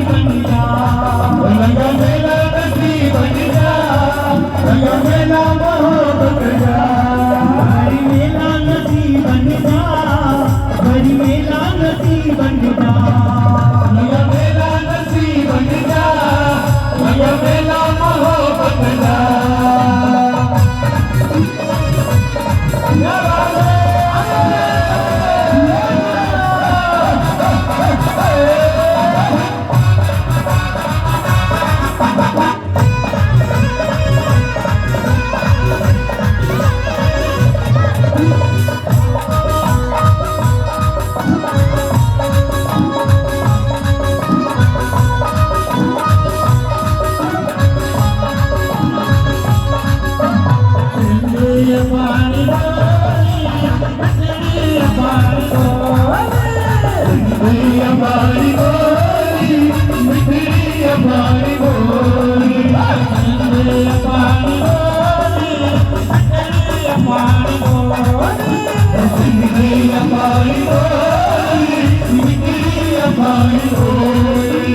बन जा, लगा मेला नसीब बन जा, लगा मेला मोहब्बत जा, बड़ी मेला नसीब बन जा, बड़ी मेला नसीब बन जा, लगा मेला नसीब बन जा, लगा मेला मोहब्बत जा। हमारी बोली मिठड़ी हमारी बोली, जिंदगी हमारी बोली मिठड़ी हमारी बोली,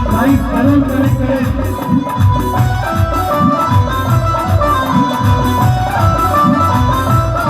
Right, I don't